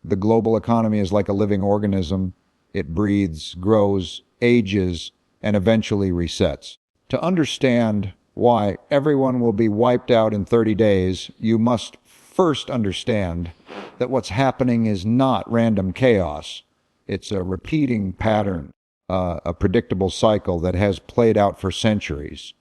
The global economy is like a living organism. It breathes, grows, ages, and eventually resets. To understand why everyone will be wiped out in 30 days, you must first understand that what's happening is not random chaos. It's a repeating pattern, a predictable cycle that has played out for centuries.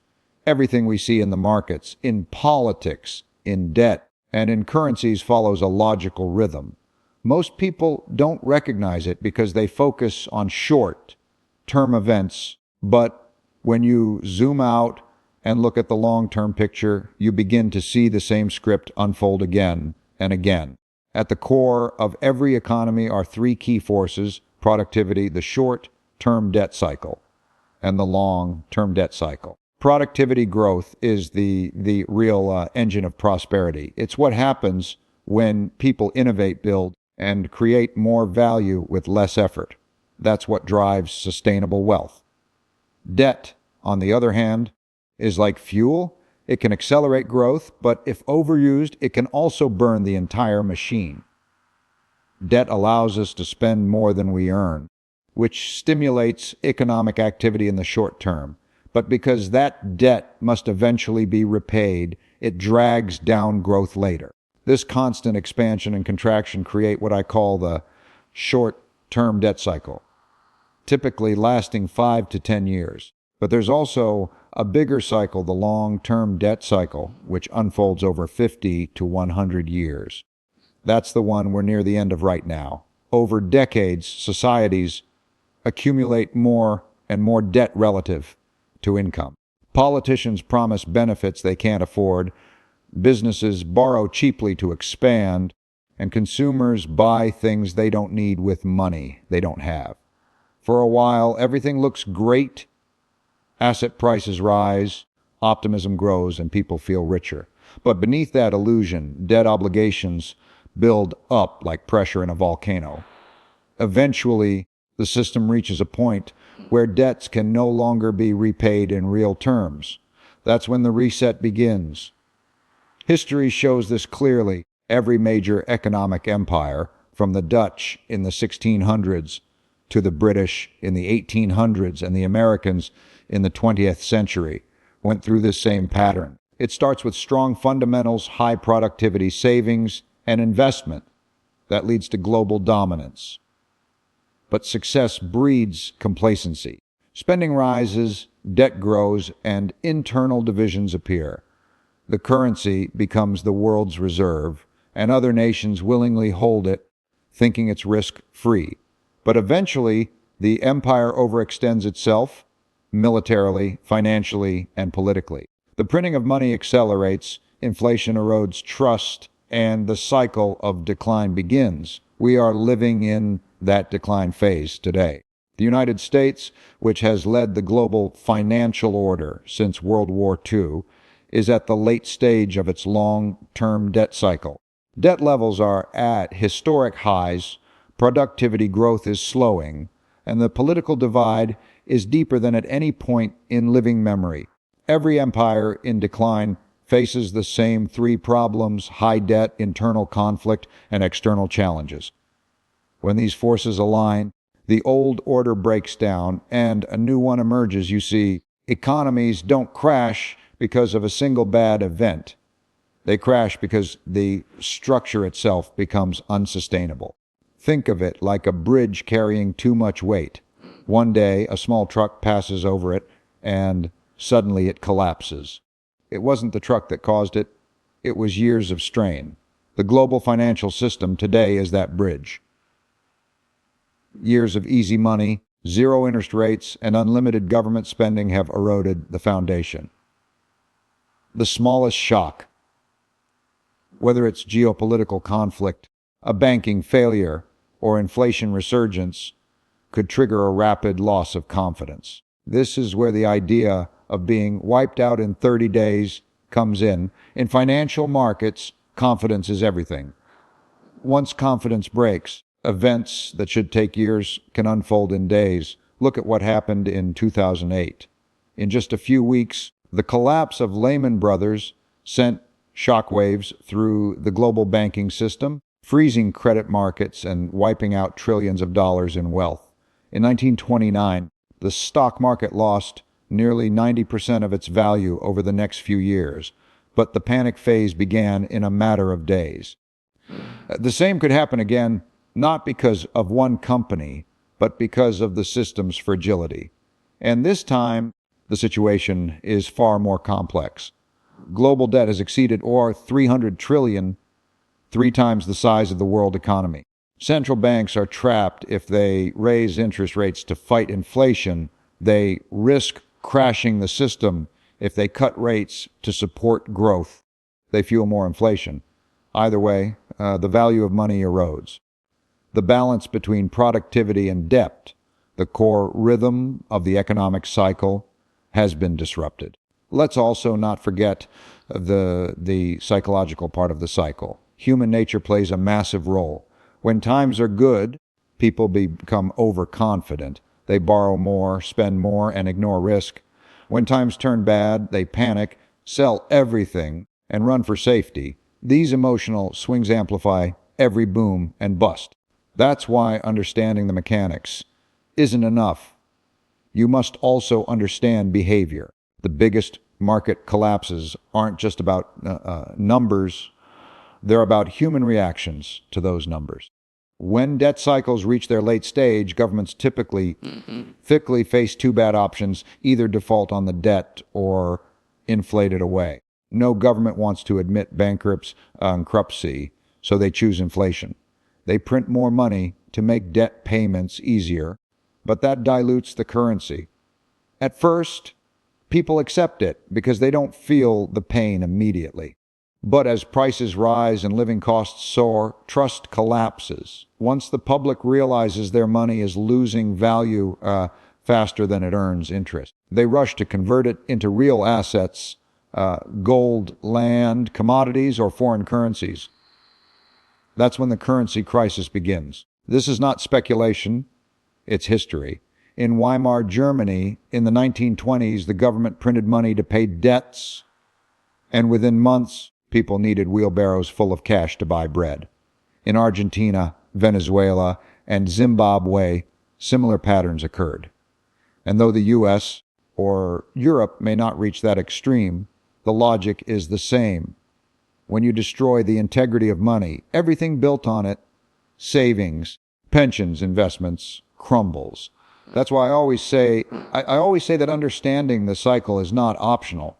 Everything we see in the markets, in politics, in debt, and in currencies follows a logical rhythm. Most people don't recognize it because they focus on short-term events, but when you zoom out and look at the long-term picture, you begin to see the same script unfold again and again. At the core of every economy are three key forces: productivity, the short-term debt cycle, and the long-term debt cycle. Productivity growth is the real engine of prosperity. It's what happens when people innovate, build, and create more value with less effort. That's what drives sustainable wealth. Debt, on the other hand, is like fuel. It can accelerate growth, but if overused, it can also burn the entire machine. Debt allows us to spend more than we earn, which stimulates economic activity in the short term. But because that debt must eventually be repaid, it drags down growth later. This constant expansion and contraction create what I call the short-term debt cycle, typically lasting 5 to 10 years. But there's also a bigger cycle, the long-term debt cycle, which unfolds over 50 to 100 years. That's the one we're near the end of right now. Over decades, societies accumulate more and more debt relative to income. Politicians promise benefits they can't afford, businesses borrow cheaply to expand, and consumers buy things they don't need with money they don't have. For a while, everything looks great. Asset prices rise, optimism grows, and people feel richer. But beneath that illusion, debt obligations build up like pressure in a volcano. Eventually, the system reaches a point where debts can no longer be repaid in real terms. That's when the reset begins. History shows this clearly. Every major economic empire, from the Dutch in the 1600s to the British in the 1800s and the Americans in the 20th century, went through this same pattern. It starts with strong fundamentals, high productivity, savings, and investment. That leads to global dominance. But success breeds complacency. Spending rises, debt grows, and internal divisions appear. The currency becomes the world's reserve, and other nations willingly hold it, thinking it's risk-free. But eventually, the empire overextends itself, militarily, financially, and politically. The printing of money accelerates, inflation erodes trust, and the cycle of decline begins. We are living in that decline phase today. The United States, which has led the global financial order since World War II, is at the late stage of its long-term debt cycle. Debt levels are at historic highs, productivity growth is slowing, and the political divide is deeper than at any point in living memory. Every empire in decline faces the same three problems: high debt, internal conflict, and external challenges. When these forces align, the old order breaks down and a new one emerges. You see, economies don't crash because of a single bad event. They crash because the structure itself becomes unsustainable. Think of it like a bridge carrying too much weight. One day, a small truck passes over it, and suddenly it collapses. It wasn't the truck that caused it. It was years of strain. The global financial system today is that bridge. Years of easy money, zero interest rates, and unlimited government spending have eroded the foundation. The smallest shock, whether it's geopolitical conflict, a banking failure, or inflation resurgence, could trigger a rapid loss of confidence. This is where the idea of being wiped out in 30 days comes in. In financial markets, confidence is everything. Once confidence breaks, events that should take years can unfold in days. Look at what happened in 2008. In just a few weeks, the collapse of Lehman Brothers sent shockwaves through the global banking system. freezing credit markets and wiping out trillions of dollars in wealth. In 1929, the stock market lost nearly 90% of its value over the next few years, but the panic phase began in a matter of days. The same could happen again, not because of one company, but because of the system's fragility. And this time, the situation is far more complex. Global debt has exceeded or 300 trillion, 3 times the size of the world economy. Central banks are trapped. If they raise interest rates to fight inflation, they risk crashing the system. If they cut rates to support growth, they fuel more inflation. Either way, the value of money erodes. The balance between productivity and debt, the core rhythm of the economic cycle, has been disrupted. Let's also not forget the psychological part of the cycle. Human nature plays a massive role. When times are good, people become overconfident. They borrow more, spend more, and ignore risk. When times turn bad, they panic, sell everything, and run for safety. These emotional swings amplify every boom and bust. That's why understanding the mechanics isn't enough. You must also understand behavior. The biggest market collapses aren't just about numbers. They're about human reactions to those numbers. When debt cycles reach their late stage, governments typically face two bad options: either default on the debt or inflate it away. No government wants to admit bankruptcy, so they choose inflation. They print more money to make debt payments easier, but that dilutes the currency. At first, people accept it because they don't feel the pain immediately. But as prices rise and living costs soar, trust collapses. Once the public realizes their money is losing value faster than it earns interest, they rush to convert it into real assets, gold, land, commodities, or foreign currencies. That's when the currency crisis begins. This is not speculation, it's history. In Weimar Germany, in the 1920s, the government printed money to pay debts, and within months, people needed wheelbarrows full of cash to buy bread. In Argentina, Venezuela, and Zimbabwe, similar patterns occurred. And though the U.S. or Europe may not reach that extreme, the logic is the same. When you destroy the integrity of money, everything built on it, savings, pensions, investments, crumbles. That's why I always say that understanding the cycle is not optional.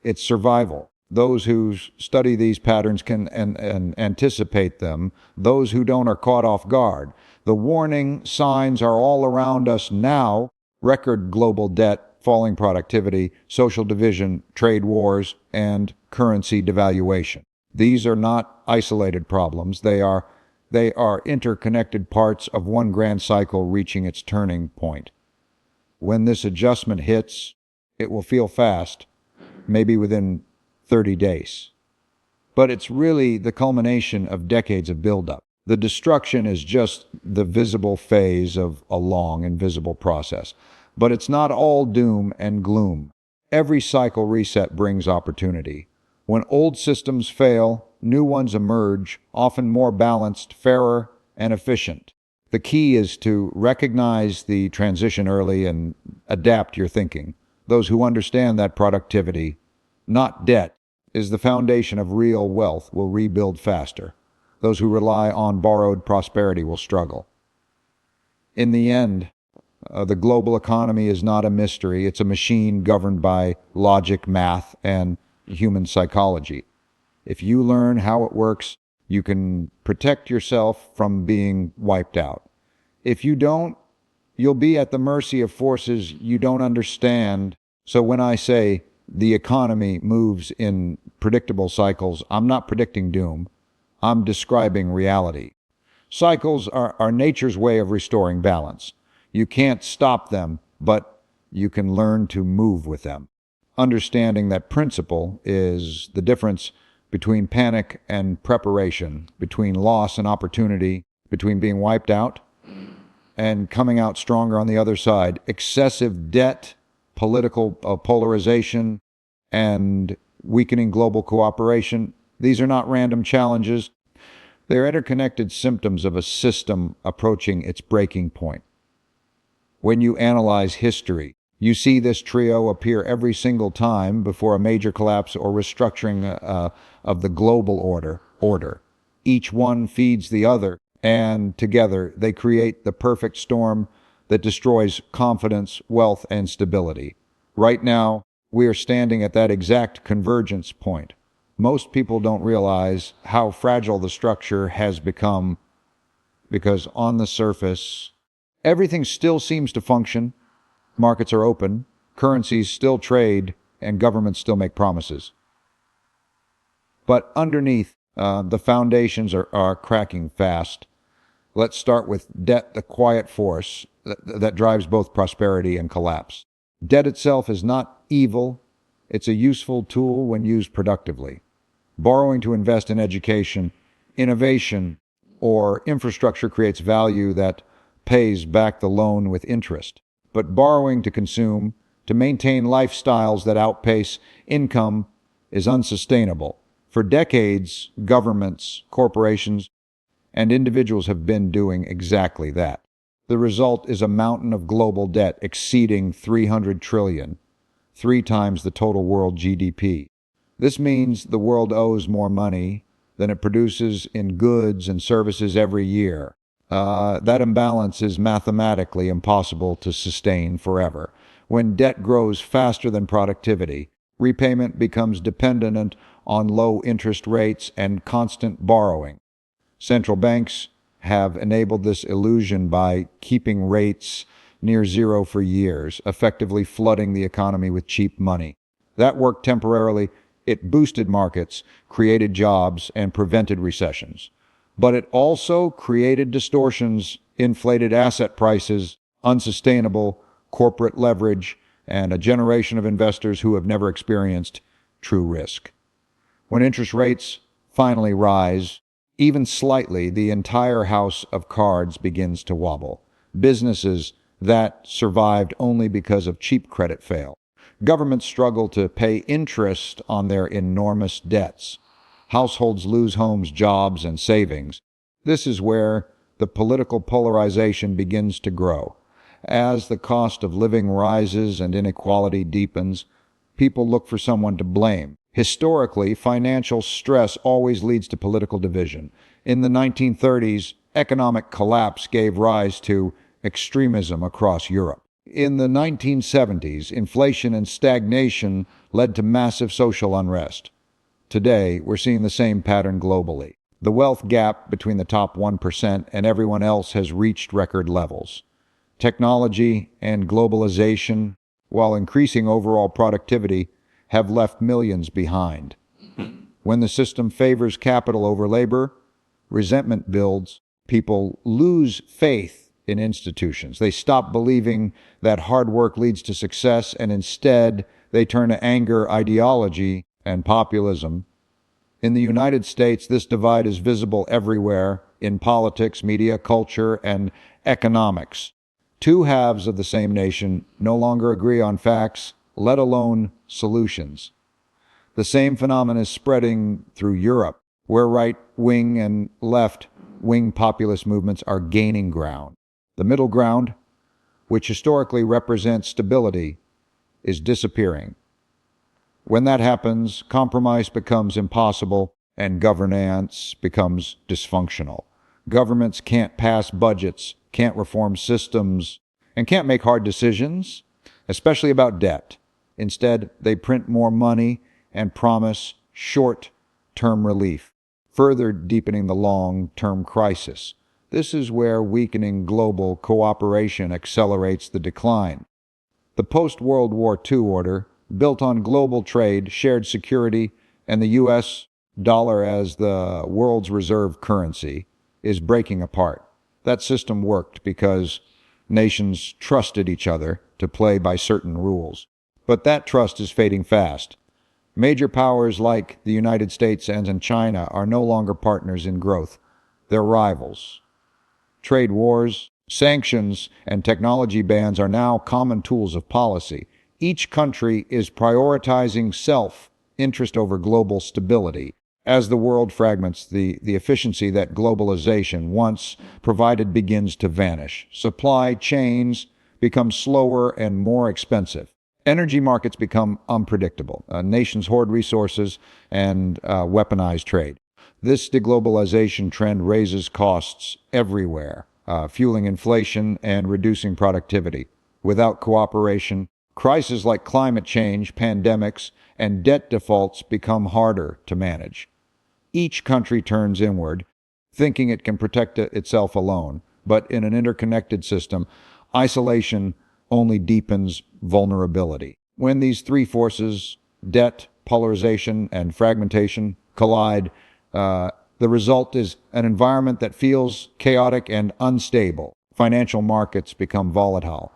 It's survival. Those who study these patterns can and anticipate them. Those who don't are caught off guard. The warning signs are all around us now: record global debt, falling productivity, social division, trade wars, and currency devaluation. These are not isolated problems. They are interconnected parts of one grand cycle reaching its turning point. When this adjustment hits, it will feel fast, maybe within 30 days. But it's really the culmination of decades of buildup. The destruction is just the visible phase of a long, invisible process. But it's not all doom and gloom. Every cycle reset brings opportunity. When old systems fail, new ones emerge, often more balanced, fairer, and efficient. The key is to recognize the transition early and adapt your thinking. Those who understand that productivity, not debt, is the foundation of real wealth will rebuild faster. Those who rely on borrowed prosperity will struggle. In the end, the global economy is not a mystery. It's a machine governed by logic, math, and human psychology. If you learn how it works, you can protect yourself from being wiped out. If you don't, you'll be at the mercy of forces you don't understand. So when I say the economy moves in predictable cycles, I'm not predicting doom. I'm describing reality. Cycles are nature's way of restoring balance. You can't stop them, but you can learn to move with them. Understanding that principle is the difference between panic and preparation, between loss and opportunity, between being wiped out and coming out stronger on the other side. Excessive debt, political polarization, and weakening global cooperation, these are not random challenges. They are interconnected symptoms of a system approaching its breaking point. When you analyze history, you see this trio appear every single time before a major collapse or restructuring of the global order. Each one feeds the other, and together they create the perfect storm that destroys confidence, wealth, and stability. Right now, we are standing at that exact convergence point. Most people don't realize how fragile the structure has become because on the surface, everything still seems to function. Markets are open, currencies still trade, and governments still make promises. But underneath, the foundations are cracking fast. Let's start with debt, the quiet force that drives both prosperity and collapse. Debt itself is not evil. It's a useful tool when used productively. Borrowing to invest in education, innovation, or infrastructure creates value that pays back the loan with interest. But borrowing to consume, to maintain lifestyles that outpace income, is unsustainable. For decades, governments, corporations, and individuals have been doing exactly that. The result is a mountain of global debt exceeding 300 trillion, 3 times the total world GDP. This means the world owes more money than it produces in goods and services every year. That imbalance is mathematically impossible to sustain forever. When debt grows faster than productivity, repayment becomes dependent on low interest rates and constant borrowing. Central banks have enabled this illusion by keeping rates near zero for years, effectively flooding the economy with cheap money. That worked temporarily. It boosted markets, created jobs, and prevented recessions. But it also created distortions, inflated asset prices, unsustainable corporate leverage, and a generation of investors who have never experienced true risk. When interest rates finally rise, even slightly, the entire house of cards begins to wobble. Businesses that survived only because of cheap credit fail. Governments struggle to pay interest on their enormous debts. Households lose homes, jobs, and savings. This is where the political polarization begins to grow. As the cost of living rises and inequality deepens, people look for someone to blame. Historically, financial stress always leads to political division. In the 1930s, economic collapse gave rise to extremism across Europe. In the 1970s, inflation and stagnation led to massive social unrest. Today, we're seeing the same pattern globally. The wealth gap between the top 1% and everyone else has reached record levels. Technology and globalization, while increasing overall productivity, have left millions behind. When the system favors capital over labor, resentment builds. People lose faith in institutions. They stop believing that hard work leads to success, and instead they turn to anger, ideology, and populism. In the United States, this divide is visible everywhere in politics, media, culture, and economics. Two halves of the same nation no longer agree on facts, let alone solutions. The same phenomenon is spreading through Europe, where right-wing and left-wing populist movements are gaining ground. The middle ground, which historically represents stability, is disappearing. When that happens, compromise becomes impossible and governance becomes dysfunctional. Governments can't pass budgets, can't reform systems, and can't make hard decisions, especially about debt. Instead, they print more money and promise short-term relief, further deepening the long-term crisis. This is where weakening global cooperation accelerates the decline. The post-World War II order, built on global trade, shared security, and the U.S. dollar as the world's reserve currency, is breaking apart. That system worked because nations trusted each other to play by certain rules. But that trust is fading fast. Major powers like the United States and China are no longer partners in growth. They're rivals. Trade wars, sanctions, and technology bans are now common tools of policy. Each country is prioritizing self-interest over global stability. As the world fragments, the efficiency that globalization once provided begins to vanish. Supply chains become slower and more expensive. Energy markets become unpredictable. Nations hoard resources and weaponize trade. This deglobalization trend raises costs everywhere, fueling inflation and reducing productivity. Without cooperation, crises like climate change, pandemics, and debt defaults become harder to manage. Each country turns inward, thinking it can protect itself alone. But in an interconnected system, isolation only deepens vulnerability. When these three forces, debt, polarization, and fragmentation, collide, the result is an environment that feels chaotic and unstable. Financial markets become volatile.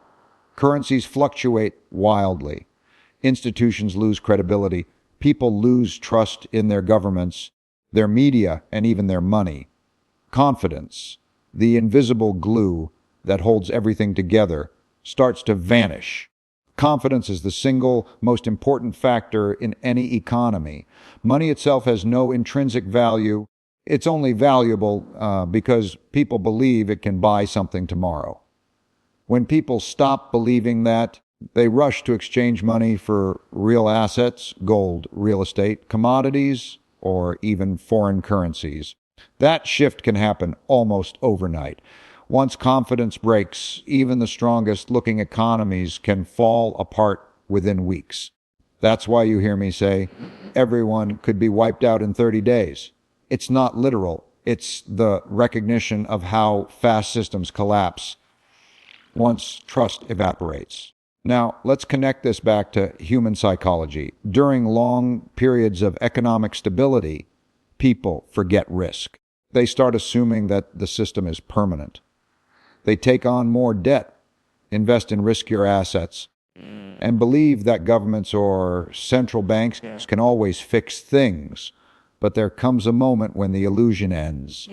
Currencies fluctuate wildly. Institutions lose credibility. People lose trust in their governments, their media, and even their money. Confidence, the invisible glue that holds everything together, starts to vanish. Confidence is the single most important factor in any economy. Money itself has no intrinsic value. It's only valuable because people believe it can buy something tomorrow. When people stop believing that, they rush to exchange money for real assets, gold, real estate, commodities, or even foreign currencies. That shift can happen almost overnight. Once confidence breaks, even the strongest looking economies can fall apart within weeks. That's why you hear me say, everyone could be wiped out in 30 days. It's not literal. It's the recognition of how fast systems collapse once trust evaporates. Now, let's connect this back to human psychology. During long periods of economic stability, people forget risk. They start assuming that the system is permanent. They take on more debt, invest in riskier assets, and believe that governments or central banks can always fix things. But there comes a moment when the illusion ends.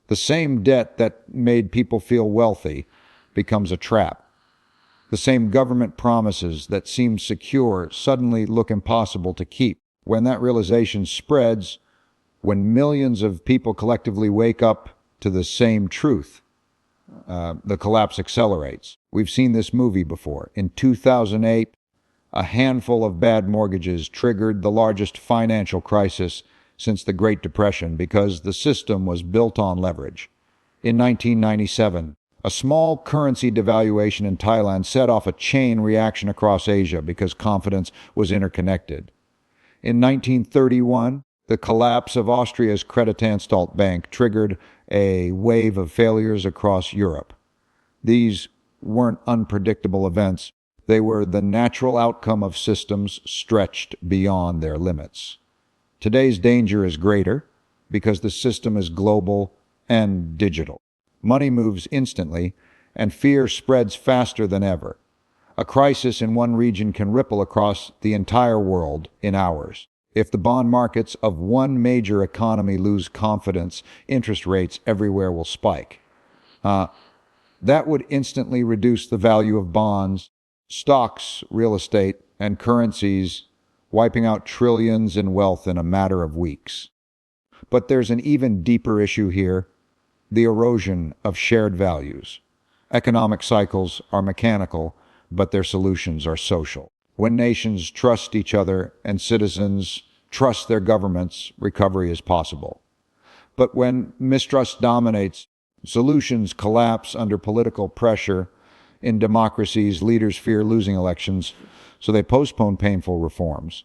The same debt that made people feel wealthy becomes a trap. The same government promises that seemed secure suddenly look impossible to keep. When that realization spreads, when millions of people collectively wake up to the same truth, the collapse accelerates. We've seen this movie before. In 2008, a handful of bad mortgages triggered the largest financial crisis since the Great Depression because the system was built on leverage. In 1997, a small currency devaluation in Thailand set off a chain reaction across Asia because confidence was interconnected. In 1931, the collapse of Austria's Creditanstalt Bank triggered a wave of failures across Europe. These weren't unpredictable events. They were the natural outcome of systems stretched beyond their limits. Today's danger is greater because the system is global and digital. Money moves instantly, and fear spreads faster than ever. A crisis in one region can ripple across the entire world in hours. If the bond markets of one major economy lose confidence, interest rates everywhere will spike. That would instantly reduce the value of bonds, stocks, real estate, and currencies, wiping out trillions in wealth in a matter of weeks. But there's an even deeper issue here: the erosion of shared values. Economic cycles are mechanical, but their solutions are social. When nations trust each other and citizens trust their governments, recovery is possible. But when mistrust dominates, solutions collapse under political pressure. In democracies, leaders fear losing elections, so they postpone painful reforms.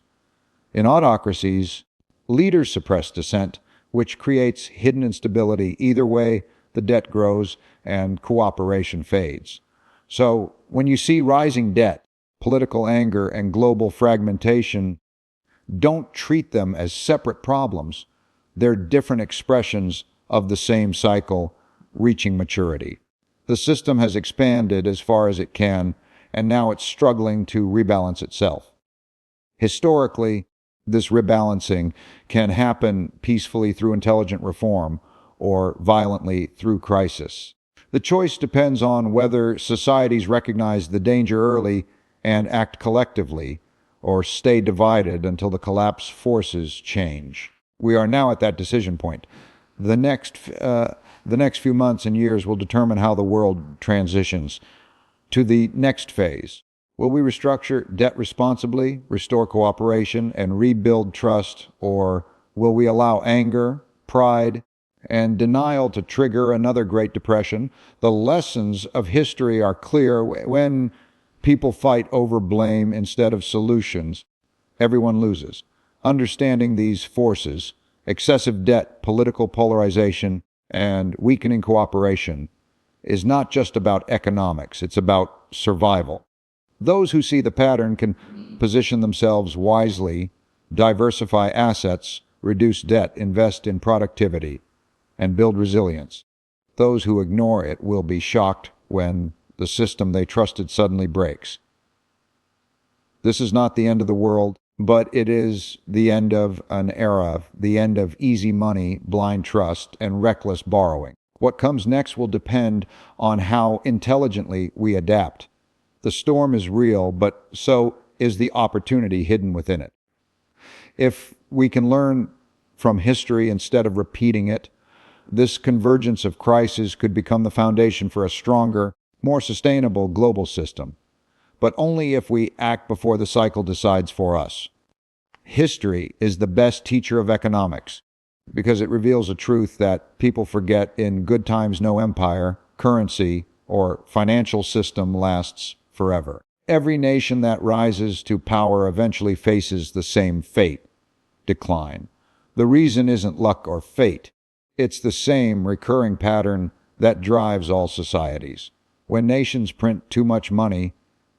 In autocracies, leaders suppress dissent, which creates hidden instability. Either way, the debt grows and cooperation fades. So, when you see rising debt, political anger, and global fragmentation, don't treat them as separate problems. They're different expressions of the same cycle reaching maturity. The system has expanded as far as it can, and now it's struggling to rebalance itself. Historically, this rebalancing can happen peacefully through intelligent reform or violently through crisis. The choice depends on whether societies recognize the danger early and act collectively, or stay divided until the collapse forces change. We are now at that decision point. The next few months and years will determine how the world transitions to the next phase. Will we restructure debt responsibly, restore cooperation, and rebuild trust, or will we allow anger, pride, and denial to trigger another Great Depression? The lessons of history are clear. When people fight over blame instead of solutions, everyone loses. Understanding these forces, excessive debt, political polarization, and weakening cooperation, is not just about economics, it's about survival. Those who see the pattern can position themselves wisely, diversify assets, reduce debt, invest in productivity, and build resilience. Those who ignore it will be shocked when the system they trusted suddenly breaks. This is not the end of the world, but it is the end of an era, the end of easy money, blind trust, and reckless borrowing. What comes next will depend on how intelligently we adapt. The storm is real, but so is the opportunity hidden within it. If we can learn from history instead of repeating it, this convergence of crises could become the foundation for a stronger, more sustainable global system. But only if we act before the cycle decides for us. History is the best teacher of economics because it reveals a truth that people forget: in good times, no empire, currency, or financial system lasts forever. Every nation that rises to power eventually faces the same fate: decline. The reason isn't luck or fate. It's the same recurring pattern that drives all societies. When nations print too much money,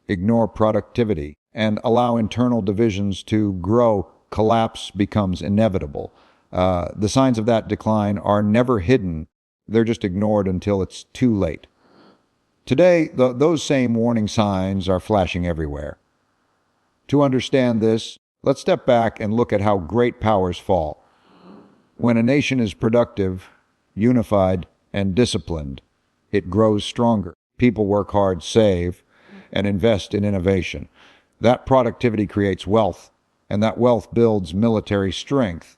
ignore productivity, and allow internal divisions to grow, collapse becomes inevitable. The signs of that decline are never hidden. They're just ignored until it's too late. Today, those same warning signs are flashing everywhere. To understand this, let's step back and look at how great powers fall. When a nation is productive, unified, and disciplined, it grows stronger. People work hard, save, and invest in innovation. That productivity creates wealth, and that wealth builds military strength,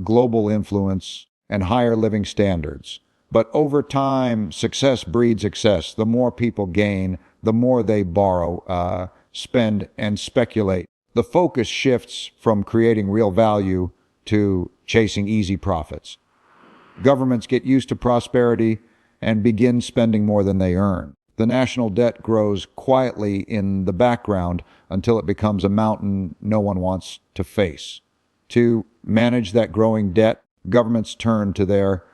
global influence, and higher living standards. But over time, success breeds excess. The more people gain, the more they borrow, spend, and speculate. The focus shifts from creating real value to chasing easy profits. Governments get used to prosperity and begin spending more than they earn. The national debt grows quietly in the background until it becomes a mountain no one wants to face. To manage that growing debt, governments turn to their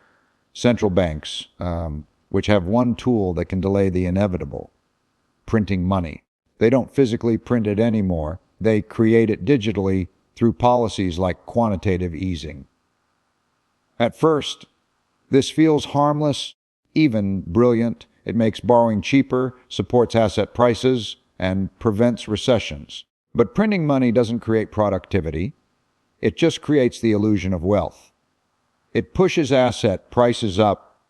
central banks, which have one tool that can delay the inevitable: printing money. They don't physically print it anymore. They create it digitally through policies like quantitative easing. At first, this feels harmless, even brilliant. It makes borrowing cheaper, supports asset prices, and prevents recessions. But printing money doesn't create productivity. It just creates the illusion of wealth. It pushes asset prices up,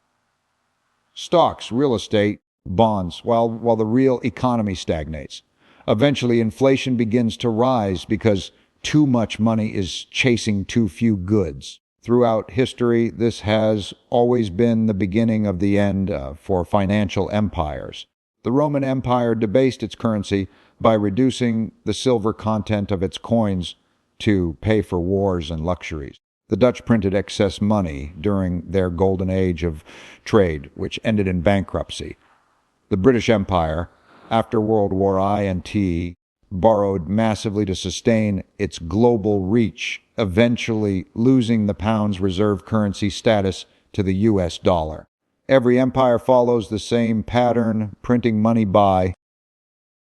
stocks, real estate, bonds, while the real economy stagnates. Eventually, inflation begins to rise because too much money is chasing too few goods. Throughout history, this has always been the beginning of the end for financial empires. The Roman Empire debased its currency by reducing the silver content of its coins to pay for wars and luxuries. The Dutch printed excess money during their golden age of trade, which ended in bankruptcy. The British Empire, after World War I and T, borrowed massively to sustain its global reach, eventually losing the pound's reserve currency status to the US dollar. Every empire follows the same pattern: printing money by